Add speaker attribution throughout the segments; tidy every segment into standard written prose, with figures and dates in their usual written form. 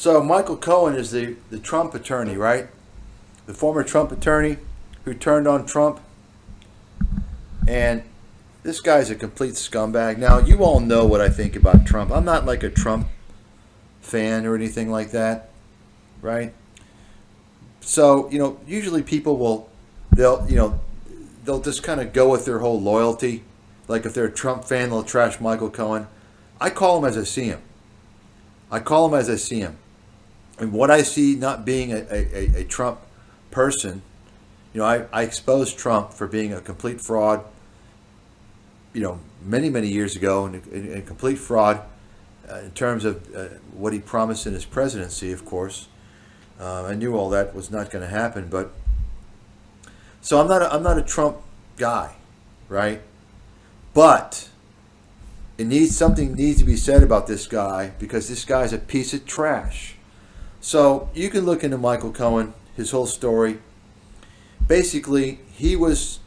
Speaker 1: So Michael Cohen is the Trump attorney, right? The former Trump attorney who turned on Trump. And this guy's a complete scumbag. Now, you all know what I think about Trump. I'm not like a Trump fan or anything like that, right? So, usually people they'll just kind of go with their whole loyalty. Like if they're a Trump fan, they'll trash Michael Cohen. I call him as I see him. And what I see, not being a Trump person, I exposed Trump for being a complete fraud, many, many years ago, and a complete fraud in terms of what he promised in his presidency, of course. I knew all that was not going to happen, but so I'm not a Trump guy, right? But something needs to be said about this guy, because this guy's a piece of trash. So you can look into Michael Cohen, his whole story. Basically, he was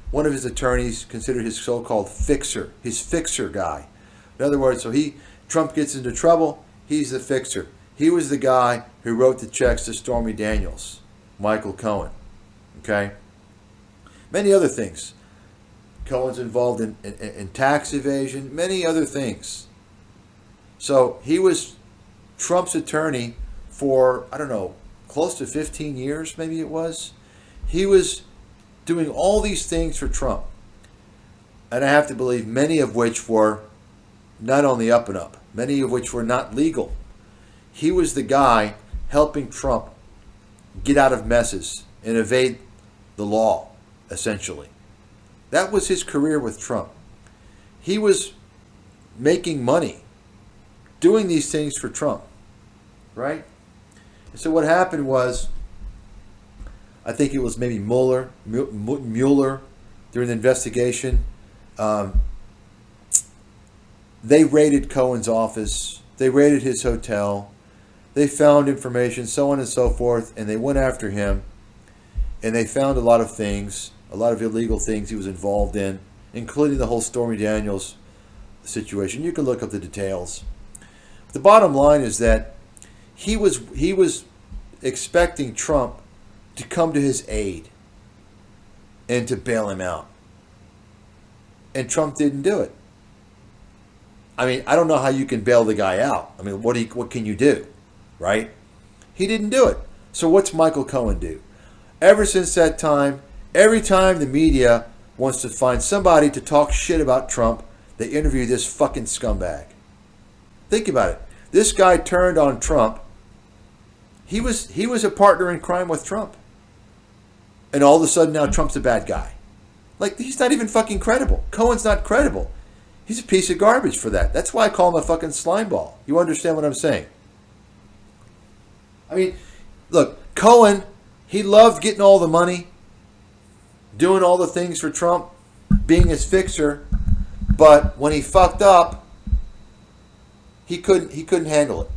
Speaker 1: one of his attorneys considered his so-called fixer, his fixer guy. In other words, Trump gets into trouble, he's the fixer. He was the guy who wrote the checks to Stormy Daniels, Michael Cohen. Okay? Many other things. Cohen's involved in tax evasion, many other things. So he was Trump's attorney for, close to 15 years, maybe it was. He was doing all these things for Trump. And I have to believe many of which were not on the up and up, many of which were not legal. He was the guy helping Trump get out of messes and evade the law, essentially. That was his career with Trump. He was making money doing these things for Trump, right? And so what happened was, I think it was maybe Mueller during the investigation. They raided Cohen's office. They raided his hotel. They found information, so on and so forth, and they went after him. And they found a lot of things, a lot of illegal things he was involved in, including the whole Stormy Daniels situation. You can look up the details. The bottom line is that he was expecting Trump to come to his aid and to bail him out. And Trump didn't do it. I don't know how you can bail the guy out. What can you do, right? He didn't do it. So what's Michael Cohen do? Ever since that time, every time the media wants to find somebody to talk shit about Trump, they interview this fucking scumbag. Think about it. This guy turned on Trump. He was a partner in crime with Trump. And all of a sudden now Trump's a bad guy. Like, he's not even fucking credible. Cohen's not credible. He's a piece of garbage for that. That's why I call him a fucking slimeball. You understand what I'm saying? Look, Cohen, he loved getting all the money, doing all the things for Trump, being his fixer, but when he fucked up, he couldn't handle it.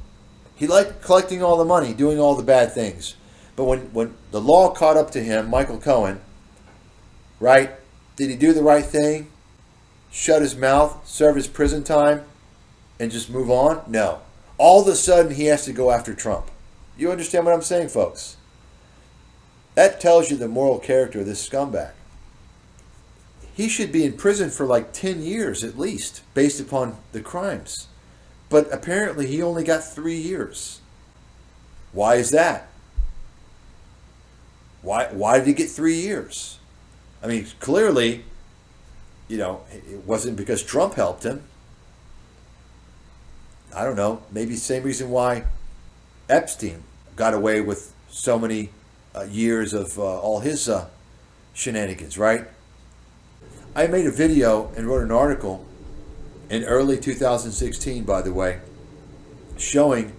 Speaker 1: He liked collecting all the money, doing all the bad things. But when the law caught up to him, Michael Cohen, right? Did he do the right thing? Shut his mouth, serve his prison time, and just move on? No. All of a sudden, he has to go after Trump. You understand what I'm saying, folks? That tells you the moral character of this scumbag. He should be in prison for like 10 years at least, based upon the crimes. But apparently he only got 3 years. Why is that? Why did he get 3 years? Clearly, it wasn't because Trump helped him. I don't know. Maybe the same reason why Epstein got away with so many years of all his shenanigans, right? I made a video and wrote an article in early 2016, by the way, showing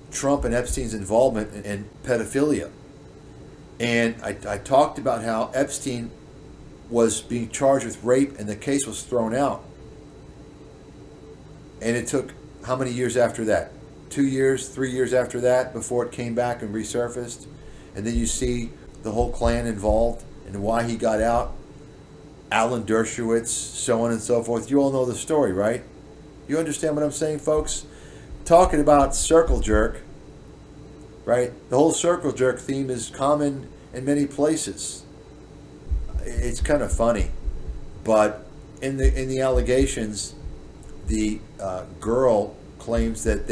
Speaker 1: Trump and Epstein's involvement in pedophilia. And I talked about how Epstein was being charged with rape and the case was thrown out. And it took how many years after that? 2 years, 3 years after that before it came back and resurfaced. And then you see the whole Klan involved and why he got out. Alan Dershowitz, so on and so forth. You all know the story, right? You understand what I'm saying, folks? talking about circle jerk, right? The whole circle jerk theme is common in many places. It's kind of funny, but in the allegations, the girl claims that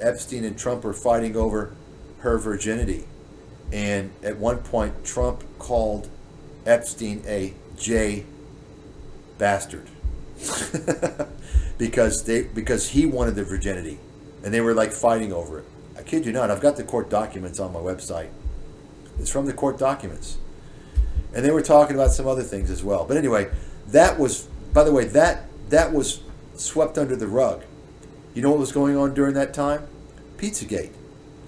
Speaker 1: Epstein and Trump were fighting over her virginity, and at one point Trump called Epstein a J bastard because he wanted the virginity, and they were like fighting over it. I kid you not. I've got the court documents on my website. It's from the court documents, and they were talking about some other things as well. But anyway, that was, by the way, that was swept under the rug. You know what was going on during that time? Pizzagate.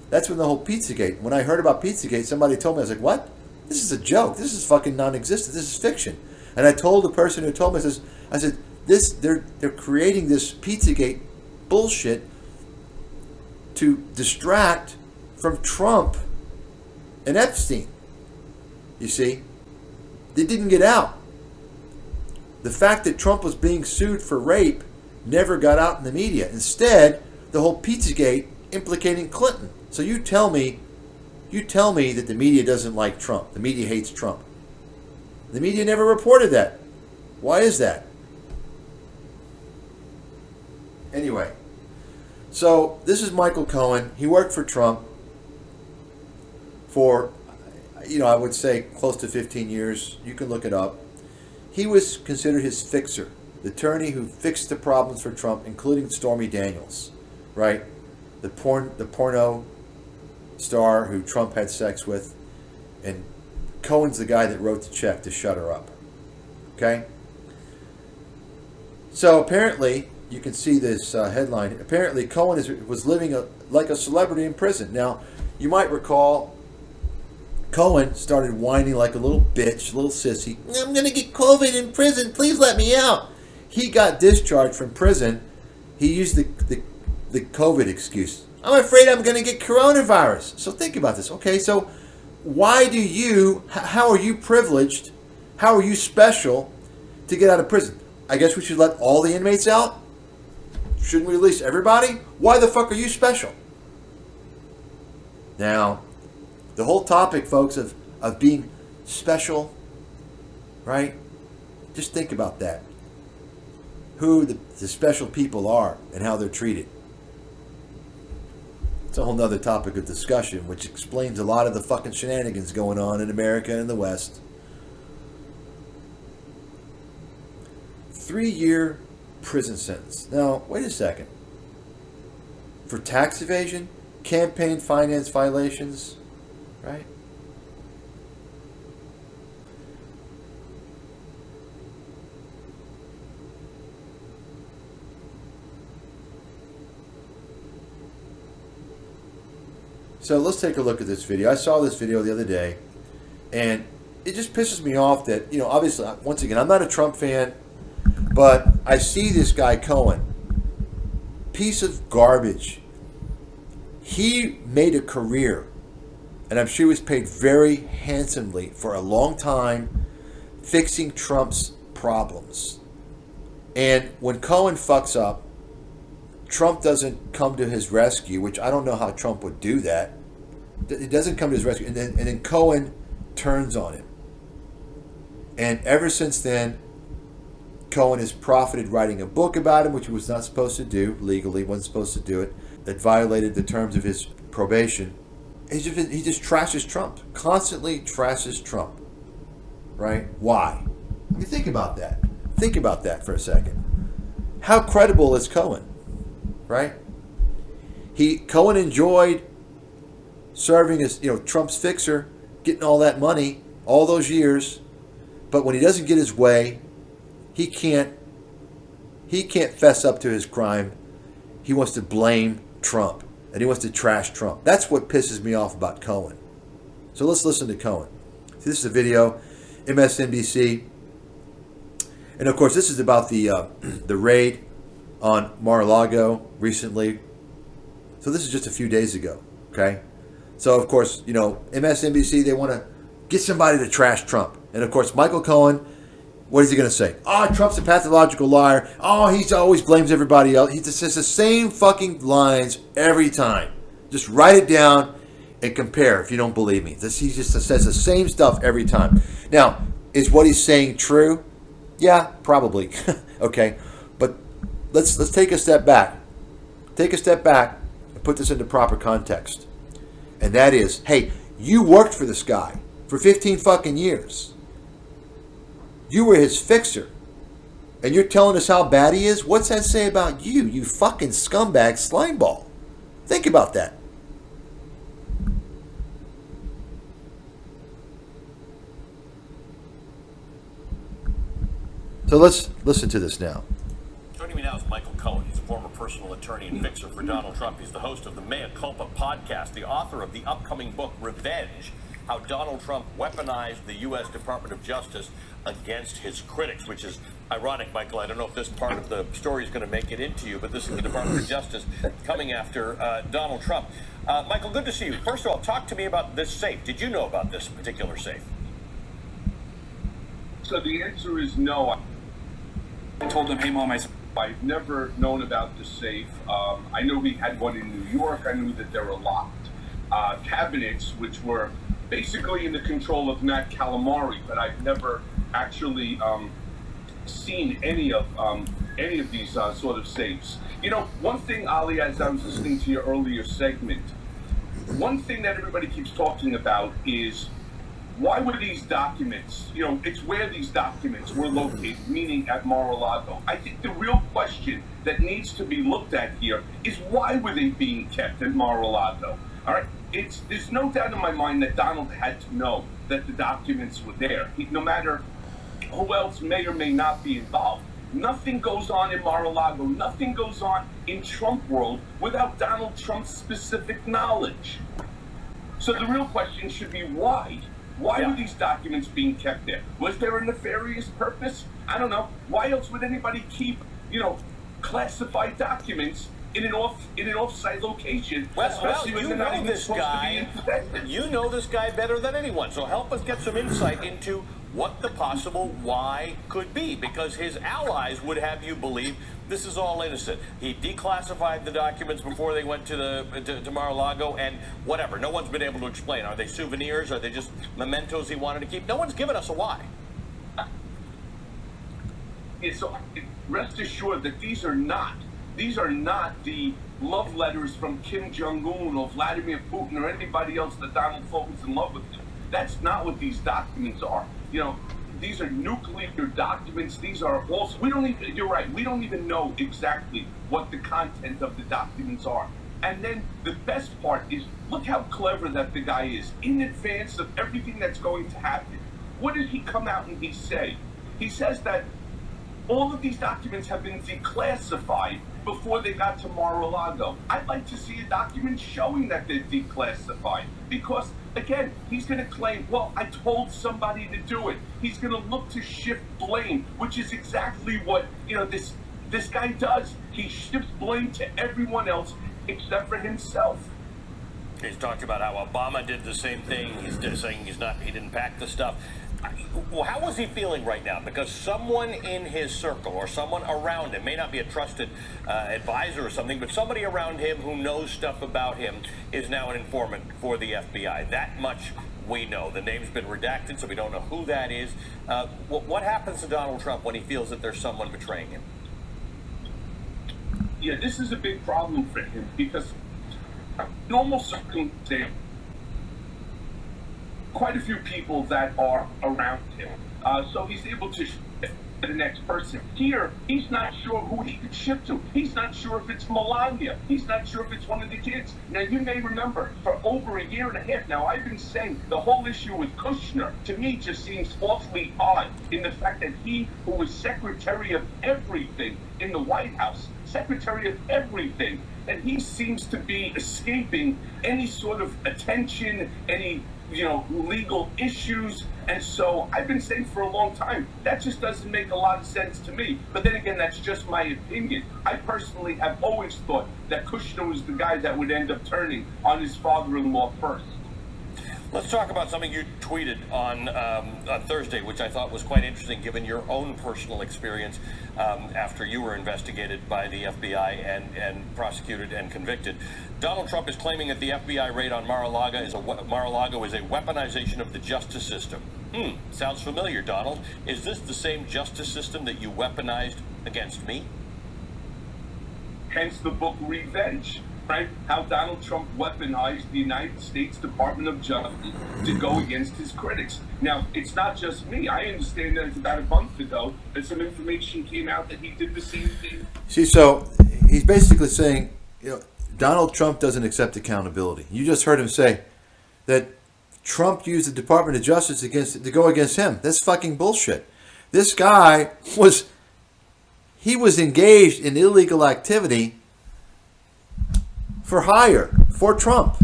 Speaker 1: That's when the whole Pizzagate. When I heard about Pizzagate, somebody told me, I was like, "What? This is a joke. This is fucking non-existent. This is fiction." And I told the person who told me, I said, they're creating this Pizzagate bullshit to distract from Trump and Epstein. You see, they didn't get out. The fact that Trump was being sued for rape never got out in the media. Instead, the whole Pizzagate implicating Clinton. So you tell me that the media doesn't like Trump. The media hates Trump. The media never reported that. Why is that? Anyway, so this is Michael Cohen. He worked for Trump for, I would say close to 15 years. You can look it up. He was considered his fixer, the attorney who fixed the problems for Trump, including Stormy Daniels, right? The porno star who Trump had sex with, and Cohen's the guy that wrote the check to shut her up. Okay? So apparently, you can see this headline. Apparently, Cohen was living like a celebrity in prison. Now, you might recall, Cohen started whining like a little bitch, a little sissy. "I'm going to get COVID in prison. Please let me out." He got discharged from prison. He used the COVID excuse. "I'm afraid I'm going to get coronavirus." So think about this. Okay, so how are you privileged? How are you special to get out of prison? I guess we should let all the inmates out? Shouldn't we release everybody? Why the fuck are you special? Now, the whole topic, folks, of being special, right? Just think about that. Who the special people are and how they're treated. It's a whole nother topic of discussion, which explains a lot of the fucking shenanigans going on in America and the West. 3-year prison sentence. Now, wait a second. For tax evasion, campaign finance violations, right? So let's take a look at this video. I saw this video the other day, and it just pisses me off that, obviously, once again, I'm not a Trump fan, but I see this guy Cohen, piece of garbage. He made a career, and I'm sure he was paid very handsomely for a long time fixing Trump's problems. And when Cohen fucks up, Trump doesn't come to his rescue, which I don't know how Trump would do that. It doesn't come to his rescue. And then Cohen turns on him. And ever since then, Cohen has profited writing a book about him, which he was not supposed to do legally, wasn't supposed to do it, that violated the terms of his probation. He just trashes Trump, constantly trashes Trump, right? Why? I mean, think about that. Think about that for a second. How credible is Cohen, right? Cohen enjoyed serving as Trump's fixer, getting all that money, all those years, but when he doesn't get his way, he can't fess up to his crime. He wants to blame Trump, and he wants to trash Trump. That's what pisses me off about Cohen. So let's listen to Cohen. See, this is a video, MSNBC, and of course this is about the raid on Mar-a-Lago recently. So this is just a few days ago, okay? So of course, MSNBC, they want to get somebody to trash Trump. And of course, Michael Cohen, What is he going to say? Oh, Trump's a pathological liar. Oh, he always blames everybody else. He just says the same fucking lines every time. Just write it down and compare if you don't believe me. He just says the same stuff every time. Now, is what he's saying true? Yeah, probably. Okay, but let's take a step back. Take a step back and put this into proper context. And that is, hey, you worked for this guy for 15 fucking years. You were his fixer. And you're telling us how bad he is? What's that say about you, you fucking scumbag slimeball? Think about that. So let's listen to this now.
Speaker 2: Joining me now is Michael Cohen. He's a former personal attorney and fixer for Donald Trump. He's the host of the Mea Culpa podcast, the author of the upcoming book, Revenge, How Donald Trump Weaponized the U.S. Department of Justice Against His Critics, which is ironic, Michael. I don't know if this part of the story is going to make it into you, but this is the Department of Justice coming after Donald Trump. Michael, good to see you. First of all, talk to me about this safe. Did you know about this particular safe?
Speaker 3: So the answer is no. I told him, hey, Mom, I've never known about the safe. I know we had one in New York. I knew that there were locked cabinets, which were basically in the control of Matt Calamari, but I've never actually seen any of these sort of safes. You know, one thing, Ali, as I was listening to your earlier segment, one thing that everybody keeps talking about is why were these documents, you know, it's where these documents were located, meaning at Mar-a-Lago. I think the real question that needs to be looked at here is why were they being kept at Mar-a-Lago? All right, there's no doubt in my mind that Donald had to know that the documents were there. No matter who else may or may not be involved. Nothing goes on in Mar-a-Lago, nothing goes on in Trump world without Donald Trump's specific knowledge. So the real question should be why? Why were these documents being kept there? Was there a nefarious purpose? I don't know. Why else would anybody keep, you know, classified documents in an off-site location?
Speaker 2: Well, you know this guy. You know this guy better than anyone. So help us get some insight into what the possible why could be, because his allies would have you believe this is all innocent. He declassified the documents before they went to Mar-a-Lago and whatever. No one's been able to explain. Are they souvenirs? Are they just mementos he wanted to keep? No one's given us a why.
Speaker 3: Yeah, so rest assured that these are not the love letters from Kim Jong-un or Vladimir Putin or anybody else that Donald Trump's in love with. That's not what these documents are. You know, these are nuclear documents. These are also, you're right, we don't even know exactly what the content of the documents are. And then the best part is, look how clever that the guy is. In advance of everything that's going to happen, what did he come out and he say? He says that all of these documents have been declassified before they got to Mar-a-Lago. I'd like to see a document showing that they're declassified, because again, he's going to claim, well, I told somebody to do it. He's going to look to shift blame, which is exactly what, you know, this guy does. He shifts blame to everyone else except for himself.
Speaker 2: He's talked about how Obama did the same thing. He's saying he didn't pack the stuff. Well, how is he feeling right now? Because someone in his circle or someone around him, may not be a trusted advisor or something, but somebody around him who knows stuff about him is now an informant for the FBI. That much we know. The name's been redacted, so we don't know who that is. What happens to Donald Trump when he feels that there's someone betraying him?
Speaker 3: Yeah, this is a big problem for him, because normal circumstance, quite a few people that are around him. So he's able to shift to the next person. Here, he's not sure who he could shift to. He's not sure if it's Melania. He's not sure if it's one of the kids. Now, you may remember, for over a year and a half now, I've been saying the whole issue with Kushner, to me, just seems awfully odd in the fact that he, who was Secretary of Everything in the White House, Secretary of Everything, and he seems to be escaping any sort of attention, any legal issues. And so I've been saying for a long time, that just doesn't make a lot of sense to me. But then again, that's just my opinion. I personally have always thought that Kushner was the guy that would end up turning on his father-in-law first.
Speaker 2: Let's talk about something you tweeted on Thursday, which I thought was quite interesting, given your own personal experience after you were investigated by the FBI and prosecuted and convicted. Donald Trump is claiming that the FBI raid on Mar-a-Lago is a weaponization of the justice system. Sounds familiar, Donald. Is this the same justice system that you weaponized against me?
Speaker 3: Hence the book Revenge, right? How Donald Trump weaponized the United States Department of Justice to go against his critics. Now, it's not just me. I understand that it's about a month ago that some information came out that he did the same thing.
Speaker 1: See, so he's basically saying, Donald Trump doesn't accept accountability. You just heard him say that Trump used the Department of Justice to go against him. That's fucking bullshit. This guy was engaged in illegal activity for hire for Trump.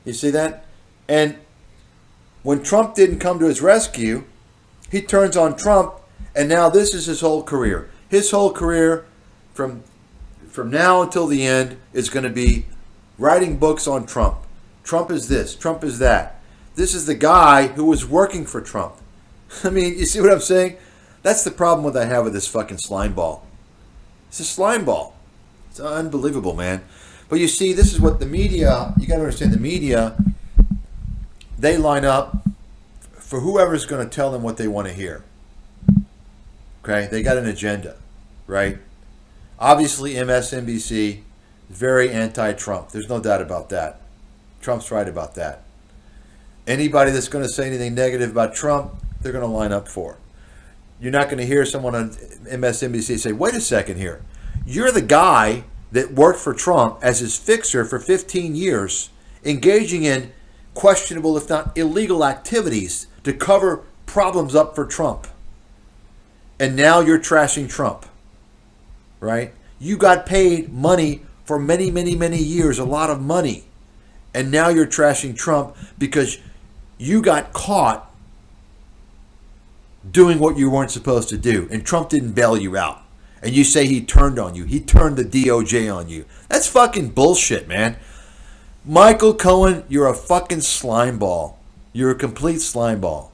Speaker 1: You see that? And when Trump didn't come to his rescue, he turns on Trump, and now this is his whole career. His whole career from now until the end is going to be writing books on Trump. Trump is this, Trump is that. This is the guy who was working for Trump. I mean, you see what I'm saying? That's the problem that I have with this fucking slime ball. It's a slime ball. It's unbelievable, man. But you see, this is what the media, you got to understand, the media, they line up for whoever's going to tell them what they want to hear. Okay? They got an agenda, right? Obviously, MSNBC, very anti-Trump. There's no doubt about that. Trump's right about that. Anybody that's going to say anything negative about Trump, they're going to line up for. You're not going to hear someone on MSNBC say, wait a second here. You're the guy that worked for Trump as his fixer for 15 years, engaging in questionable, if not illegal activities to cover problems up for Trump. And now you're trashing Trump, right? You got paid money for many, many, many years, a lot of money. And now you're trashing Trump because you got caught doing what you weren't supposed to do. And Trump didn't bail you out. And you say he turned on you. He turned the DOJ on you. That's fucking bullshit, man. Michael Cohen, you're a fucking slime ball. You're a complete slime ball.